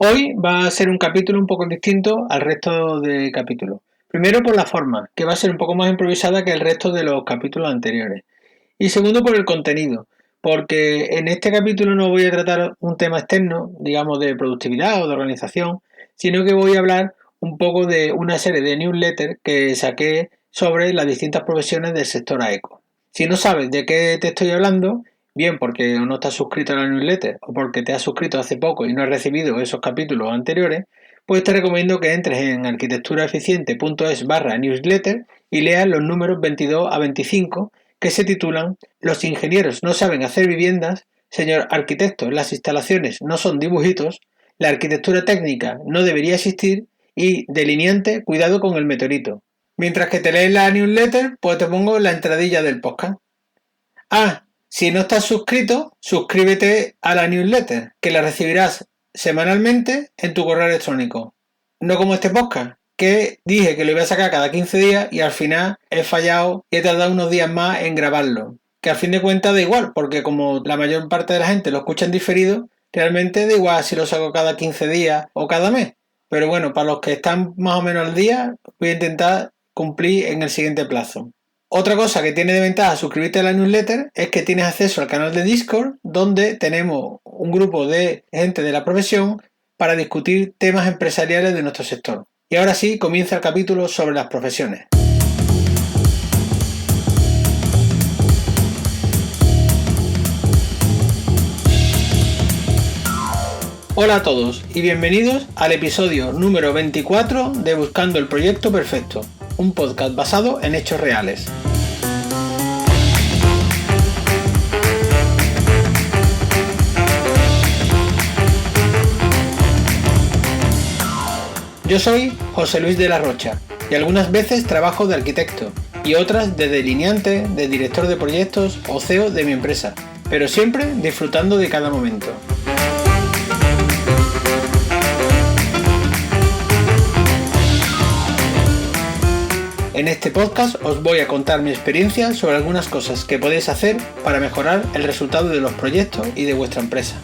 Hoy va a ser un capítulo un poco distinto al resto de capítulos. Primero por la forma, que va a ser un poco más improvisada que el resto de los capítulos anteriores. Y segundo por el contenido, porque en este capítulo no voy a tratar un tema externo, digamos de productividad o de organización, sino que voy a hablar un poco de una serie de newsletters que saqué sobre las distintas profesiones del sector AECO. Si no sabes de qué te estoy hablando, bien porque no estás suscrito a la newsletter o porque te has suscrito hace poco y no has recibido esos capítulos anteriores, pues te recomiendo que entres en arquitecturaeficiente.es/newsletter y leas los números 22 a 25 que se titulan Los ingenieros no saben hacer viviendas, señor arquitecto, las instalaciones no son dibujitos, la arquitectura técnica no debería existir y delineante, cuidado con el meteorito. Mientras que te lees la newsletter, pues te pongo la entradilla del podcast. Si no estás suscrito, suscríbete a la newsletter, que la recibirás semanalmente en tu correo electrónico. No como este podcast, que dije que lo iba a sacar cada 15 días y al final he fallado y he tardado unos días más en grabarlo. Que al fin de cuentas da igual, porque como la mayor parte de la gente lo escucha en diferido, realmente da igual si lo saco cada 15 días o cada mes. Pero bueno, para los que están más o menos al día, voy a intentar cumplir en el siguiente plazo. Otra cosa que tiene de ventaja suscribirte a la newsletter es que tienes acceso al canal de Discord, donde tenemos un grupo de gente de la profesión para discutir temas empresariales de nuestro sector. Y ahora sí, comienza el capítulo sobre las profesiones. Hola a todos y bienvenidos al episodio número 24 de Buscando el Proyecto Perfecto, un podcast basado en hechos reales. Yo soy José Luis de la Rocha y algunas veces trabajo de arquitecto y otras de delineante, de director de proyectos o CEO de mi empresa, pero siempre disfrutando de cada momento. En este podcast os voy a contar mi experiencia sobre algunas cosas que podéis hacer para mejorar el resultado de los proyectos y de vuestra empresa.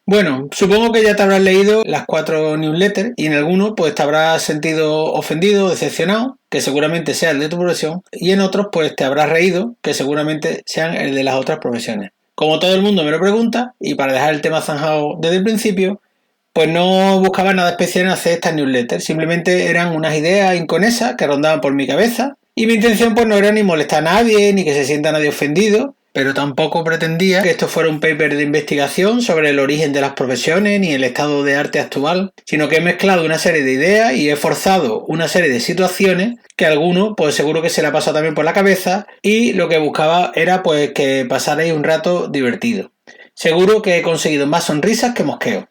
Bueno, supongo que ya te habrás leído las 4 newsletters y en alguno pues te habrás sentido ofendido o decepcionado, que seguramente sea el de tu profesión, y en otros pues te habrás reído, que seguramente sean el de las otras profesiones. Como todo el mundo me lo pregunta, y para dejar el tema zanjado desde el principio, pues no buscaba nada especial en hacer estas newsletters, simplemente eran unas ideas inconexas que rondaban por mi cabeza, y mi intención pues no era ni molestar a nadie, ni que se sienta nadie ofendido, pero tampoco pretendía que esto fuera un paper de investigación sobre el origen de las profesiones ni el estado de arte actual, sino que he mezclado una serie de ideas y he forzado una serie de situaciones que a alguno pues seguro que se le ha pasado también por la cabeza y lo que buscaba era pues que pasarais un rato divertido. Seguro que he conseguido más sonrisas que mosqueos.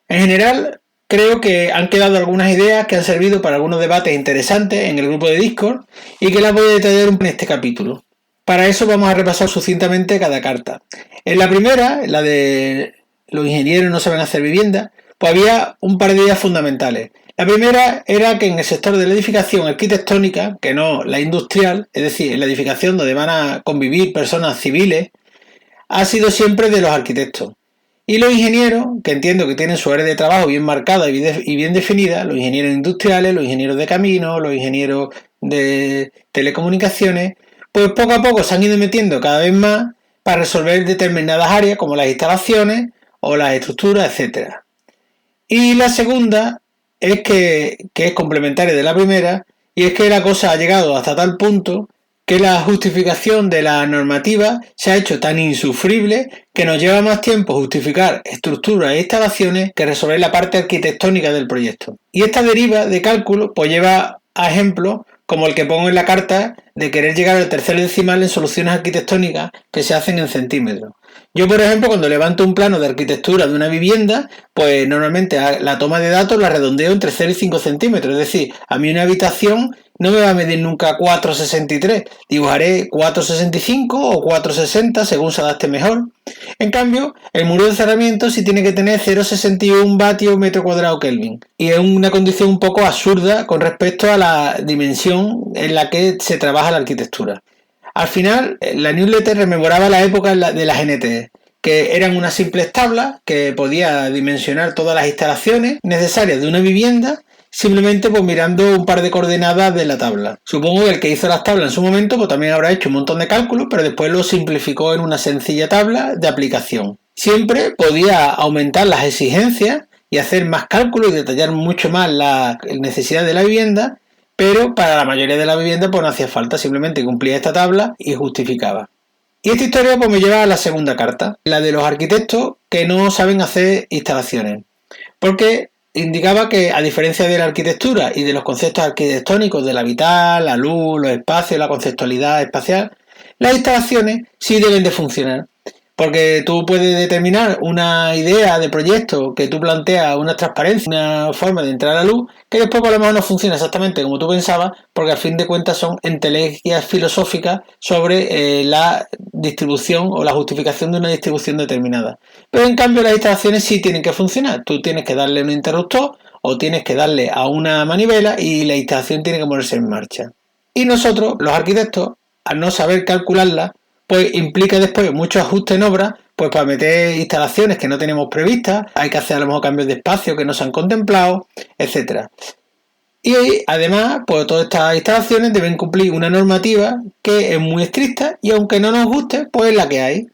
En general, creo que han quedado algunas ideas que han servido para algunos debates interesantes en el grupo de Discord y que las voy a detallar en este capítulo. Para eso vamos a repasar sucintamente cada carta. En la primera, la de los ingenieros no saben hacer vivienda, pues había un par de ideas fundamentales. La primera era que en el sector de la edificación arquitectónica, que no la industrial, es decir, en la edificación donde van a convivir personas civiles, ha sido siempre de los arquitectos. Y los ingenieros, que entiendo que tienen su área de trabajo bien marcada y bien definida, los ingenieros industriales, los ingenieros de caminos, los ingenieros de telecomunicaciones, pues poco a poco se han ido metiendo cada vez más para resolver determinadas áreas como las instalaciones o las estructuras, etc. Y la segunda es que es complementaria de la primera, y es que la cosa ha llegado hasta tal punto que la justificación de la normativa se ha hecho tan insufrible que nos lleva más tiempo justificar estructuras e instalaciones que resolver la parte arquitectónica del proyecto. Y esta deriva de cálculo pues lleva a ejemplos como el que pongo en la carta de querer llegar al tercer decimal en soluciones arquitectónicas que se hacen en centímetros. Yo, por ejemplo, cuando levanto un plano de arquitectura de una vivienda, pues normalmente la toma de datos la redondeo entre 0 y 5 centímetros. Es decir, a mí una habitación no me va a medir nunca 4,63. Dibujaré 4,65 o 4,60 según se adapte mejor. En cambio, el muro de cerramiento sí tiene que tener 0,61 vatios metro cuadrado Kelvin. Y es una condición un poco absurda con respecto a la dimensión en la que se trabaja la arquitectura. Al final, la newsletter rememoraba la época de las NTE, que eran unas simples tablas que podía dimensionar todas las instalaciones necesarias de una vivienda simplemente pues mirando un par de coordenadas de la tabla. Supongo que el que hizo las tablas en su momento pues también habrá hecho un montón de cálculos, pero después lo simplificó en una sencilla tabla de aplicación. Siempre podía aumentar las exigencias y hacer más cálculos y detallar mucho más la necesidad de la vivienda, pero para la mayoría de la vivienda pues no hacía falta, simplemente cumplía esta tabla y justificaba. Y esta historia pues me lleva a la segunda carta, la de los arquitectos que no saben hacer instalaciones, porque indicaba que a diferencia de la arquitectura y de los conceptos arquitectónicos del habitar, la luz, los espacios, la conceptualidad espacial, las instalaciones sí deben de funcionar. Porque tú puedes determinar una idea de proyecto que tú planteas, una transparencia, una forma de entrar a la luz, que después por lo menos no funciona exactamente como tú pensabas, porque al fin de cuentas son entelequias filosóficas sobre la distribución o la justificación de una distribución determinada. Pero en cambio las instalaciones sí tienen que funcionar. Tú tienes que darle un interruptor o tienes que darle a una manivela y la instalación tiene que ponerse en marcha. Y nosotros, los arquitectos, al no saber calcularla, pues implica después muchos ajustes en obra, pues para meter instalaciones que no tenemos previstas, hay que hacer a lo mejor cambios de espacio que no se han contemplado, etcétera. Y además, pues todas estas instalaciones deben cumplir una normativa que es muy estricta y aunque no nos guste, pues es la que hay.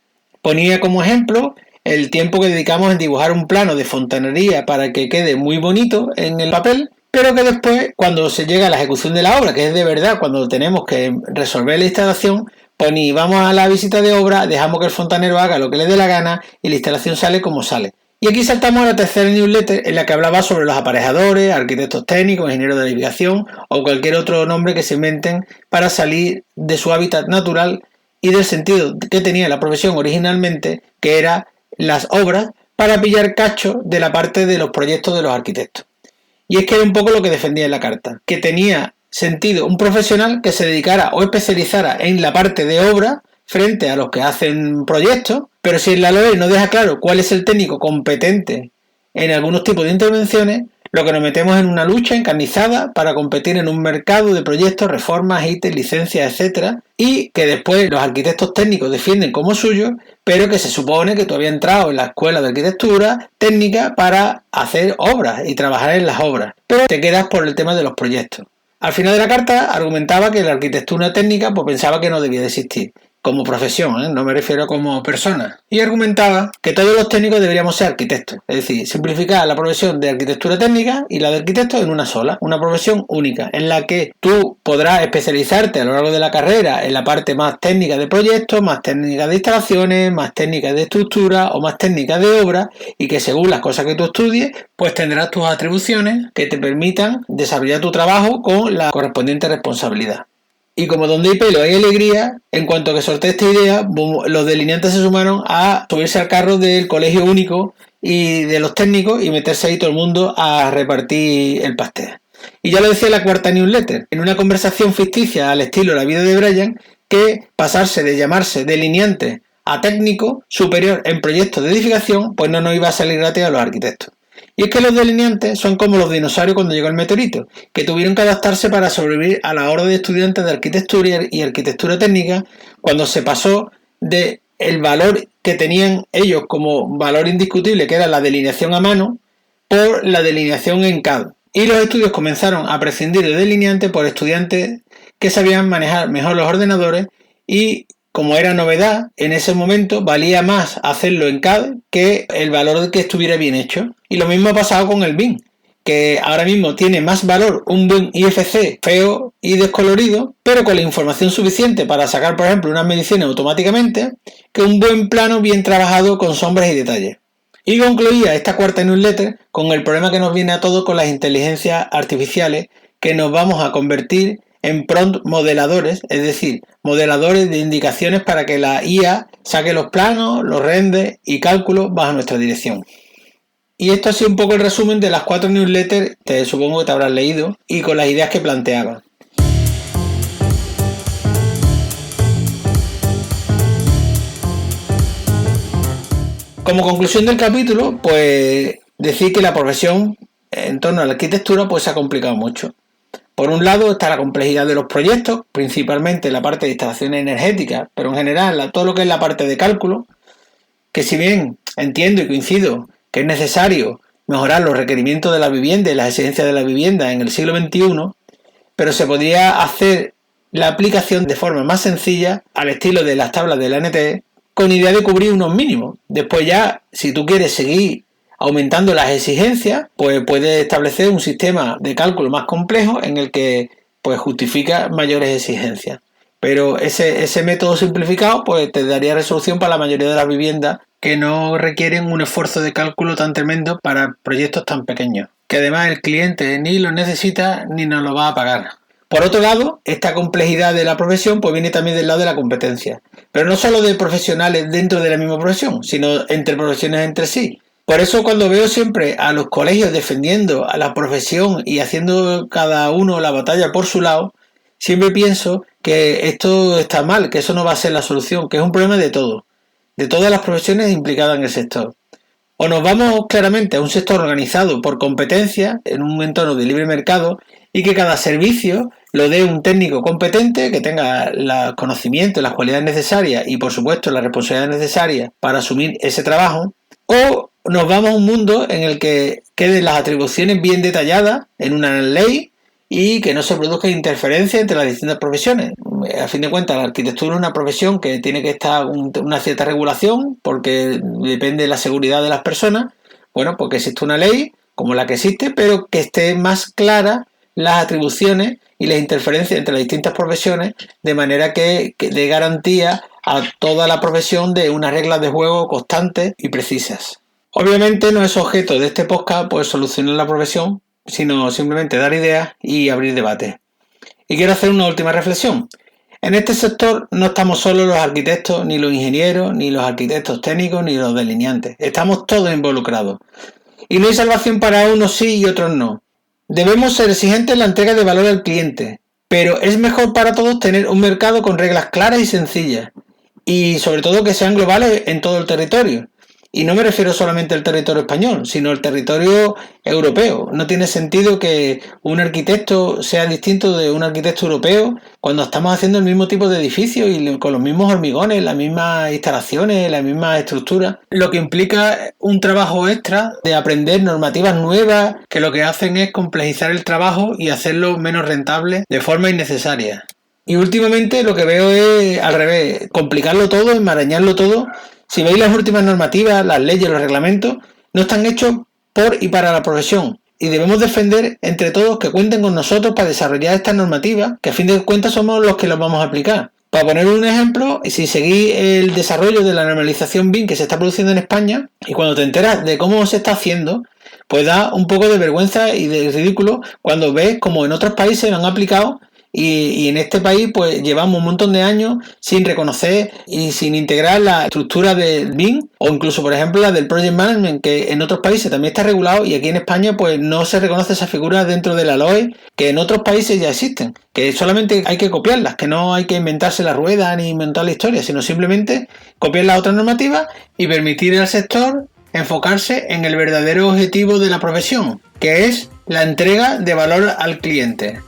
Ponía como ejemplo el tiempo que dedicamos en dibujar un plano de fontanería para que quede muy bonito en el papel, pero que después, cuando se llega a la ejecución de la obra, que es de verdad cuando tenemos que resolver la instalación, pues ni vamos a la visita de obra, dejamos que el fontanero haga lo que le dé la gana y la instalación sale como sale. Y aquí saltamos a la tercera newsletter en la que hablaba sobre los aparejadores, arquitectos técnicos, ingenieros de edificación o cualquier otro nombre que se inventen para salir de su hábitat natural y del sentido que tenía la profesión originalmente, que era las obras, para pillar cacho de la parte de los proyectos de los arquitectos. Y es que era un poco lo que defendía en la carta, que tenía sentido un profesional que se dedicara o especializara en la parte de obra frente a los que hacen proyectos, pero si en la LOE no deja claro cuál es el técnico competente en algunos tipos de intervenciones, lo que nos metemos en una lucha encarnizada para competir en un mercado de proyectos, reformas, ítems, licencias, etcétera, y que después los arquitectos técnicos defienden como suyo, pero que se supone que tú habías entrado en la escuela de arquitectura técnica para hacer obras y trabajar en las obras, pero te quedas por el tema de los proyectos. Al final de la carta argumentaba que la arquitectura técnica pues pensaba que no debía de existir como profesión, no me refiero como persona, y argumentaba que todos los técnicos deberíamos ser arquitectos, es decir, simplificar la profesión de arquitectura técnica y la de arquitecto en una sola, una profesión única, en la que tú podrás especializarte a lo largo de la carrera en la parte más técnica de proyectos, más técnica de instalaciones, más técnica de estructura o más técnica de obra, y que según las cosas que tú estudies, pues tendrás tus atribuciones que te permitan desarrollar tu trabajo con la correspondiente responsabilidad. Y como donde hay pelo hay alegría, en cuanto que solté esta idea, los delineantes se sumaron a subirse al carro del colegio único y de los técnicos y meterse ahí todo el mundo a repartir el pastel. Y ya lo decía la cuarta newsletter, en una conversación ficticia al estilo La vida de Brian, que pasarse de llamarse delineante a técnico superior en proyectos de edificación, pues no nos iba a salir gratis a los arquitectos. Y es que los delineantes son como los dinosaurios cuando llegó el meteorito, que tuvieron que adaptarse para sobrevivir a la horda de estudiantes de arquitectura y arquitectura técnica cuando se pasó de el valor que tenían ellos como valor indiscutible, que era la delineación a mano, por la delineación en CAD. Y los estudios comenzaron a prescindir de delineantes por estudiantes que sabían manejar mejor los ordenadores y como era novedad, en ese momento valía más hacerlo en CAD que el valor de que estuviera bien hecho. Y lo mismo ha pasado con el BIM, que ahora mismo tiene más valor un BIM IFC feo y descolorido, pero con la información suficiente para sacar, por ejemplo, unas mediciones automáticamente, que un buen plano bien trabajado con sombras y detalles. Y concluía esta cuarta newsletter con el problema que nos viene a todos con las inteligencias artificiales, que nos vamos a convertir en prompt modeladores, es decir, modeladores de indicaciones para que la IA saque los planos, los renders y cálculos bajo nuestra dirección. Y esto ha sido un poco el resumen de las 4 newsletters, que supongo que te habrás leído, y con las ideas que planteaba. Como conclusión del capítulo, pues decir que la profesión en torno a la arquitectura pues se ha complicado mucho. Por un lado está la complejidad de los proyectos, principalmente la parte de instalaciones energéticas, pero en general todo lo que es la parte de cálculo, que si bien entiendo y coincido que es necesario mejorar los requerimientos de la vivienda y las exigencias de la vivienda en el siglo XXI, pero se podría hacer la aplicación de forma más sencilla al estilo de las tablas de la NTE con idea de cubrir unos mínimos. Después ya, si tú quieres seguir aumentando las exigencias, pues puedes establecer un sistema de cálculo más complejo en el que pues justifica mayores exigencias. Pero ese método simplificado pues te daría resolución para la mayoría de las viviendas que no requieren un esfuerzo de cálculo tan tremendo para proyectos tan pequeños, que además el cliente ni lo necesita ni nos lo va a pagar. Por otro lado, esta complejidad de la profesión pues viene también del lado de la competencia, pero no solo de profesionales dentro de la misma profesión, sino entre profesiones entre sí. Por eso cuando veo siempre a los colegios defendiendo a la profesión y haciendo cada uno la batalla por su lado, siempre pienso que esto está mal, que eso no va a ser la solución, que es un problema de todo, de todas las profesiones implicadas en el sector. O nos vamos claramente a un sector organizado por competencia en un entorno de libre mercado y que cada servicio lo dé un técnico competente que tenga los conocimientos, las cualidades necesarias y por supuesto la responsabilidad necesaria para asumir ese trabajo. O nos vamos a un mundo en el que queden las atribuciones bien detalladas en una ley y que no se produzca interferencia entre las distintas profesiones. A fin de cuentas, la arquitectura es una profesión que tiene que estar una cierta regulación porque depende de la seguridad de las personas. Bueno, porque existe una ley como la que existe, pero que esté más clara las atribuciones y las interferencias entre las distintas profesiones, de manera que dé garantía a toda la profesión de unas reglas de juego constantes y precisas. Obviamente no es objeto de este podcast pues solucionar la profesión, sino simplemente dar ideas y abrir debate. Y quiero hacer una última reflexión. En este sector no estamos solo los arquitectos, ni los ingenieros, ni los arquitectos técnicos, ni los delineantes. Estamos todos involucrados. Y no hay salvación para unos sí y otros no. Debemos ser exigentes en la entrega de valor al cliente, pero es mejor para todos tener un mercado con reglas claras y sencillas, y sobre todo que sean globales en todo el territorio. Y no me refiero solamente al territorio español, sino al territorio europeo. No tiene sentido que un arquitecto sea distinto de un arquitecto europeo cuando estamos haciendo el mismo tipo de edificio y con los mismos hormigones, las mismas instalaciones, las mismas estructuras. Lo que implica un trabajo extra de aprender normativas nuevas que lo que hacen es complejizar el trabajo y hacerlo menos rentable de forma innecesaria. Y últimamente lo que veo es al revés, complicarlo todo, enmarañarlo todo. Si veis las últimas normativas, las leyes, los reglamentos, no están hechos por y para la profesión. Y debemos defender entre todos que cuenten con nosotros para desarrollar estas normativas, que a fin de cuentas somos los que los vamos a aplicar. Para poner un ejemplo, si seguís el desarrollo de la normalización BIM que se está produciendo en España, y cuando te enteras de cómo se está haciendo, pues da un poco de vergüenza y de ridículo cuando ves como en otros países lo han aplicado. Y en este país pues llevamos un montón de años sin reconocer y sin integrar la estructura del BIM o incluso por ejemplo la del Project Management, que en otros países también está regulado y aquí en España pues no se reconoce esa figura dentro de la LOE, que en otros países ya existen, que solamente hay que copiarlas, que no hay que inventarse la rueda ni inventar la historia, sino simplemente copiar las otras normativas y permitir al sector enfocarse en el verdadero objetivo de la profesión, que es la entrega de valor al cliente.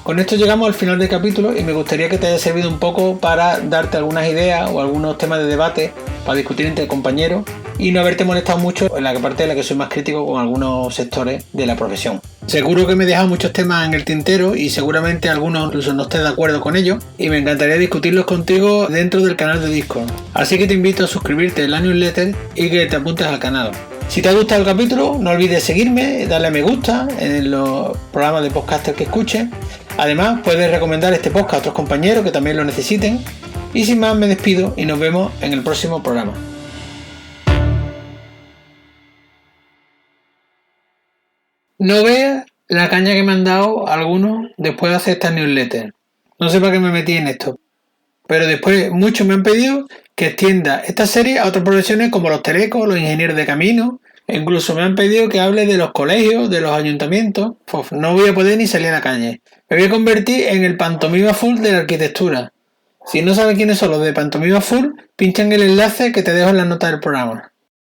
Con esto llegamos al final del capítulo y me gustaría que te haya servido un poco para darte algunas ideas o algunos temas de debate para discutir entre compañeros y no haberte molestado mucho en la parte en la que soy más crítico con algunos sectores de la profesión. Seguro que me he dejado muchos temas en el tintero y seguramente algunos incluso no estés de acuerdo con ellos y me encantaría discutirlos contigo dentro del canal de Discord. Así que te invito a suscribirte en la newsletter y que te apuntes al canal. Si te ha gustado el capítulo, no olvides seguirme, darle a me gusta en los programas de podcaster que escuches. Además, puedes recomendar este podcast a otros compañeros que también lo necesiten. Y sin más, me despido y nos vemos en el próximo programa. No veas la caña que me han dado algunos después de hacer esta newsletter. No sé para qué me metí en esto. Pero después muchos me han pedido que extienda esta serie a otras profesiones como los telecos, los ingenieros de camino. E incluso me han pedido que hable de los colegios, de los ayuntamientos. No voy a poder ni salir a la calle. Me voy a convertir en el pantomima full de la arquitectura. Si no sabes quiénes son los de pantomima full, pincha en el enlace que te dejo en la nota del programa.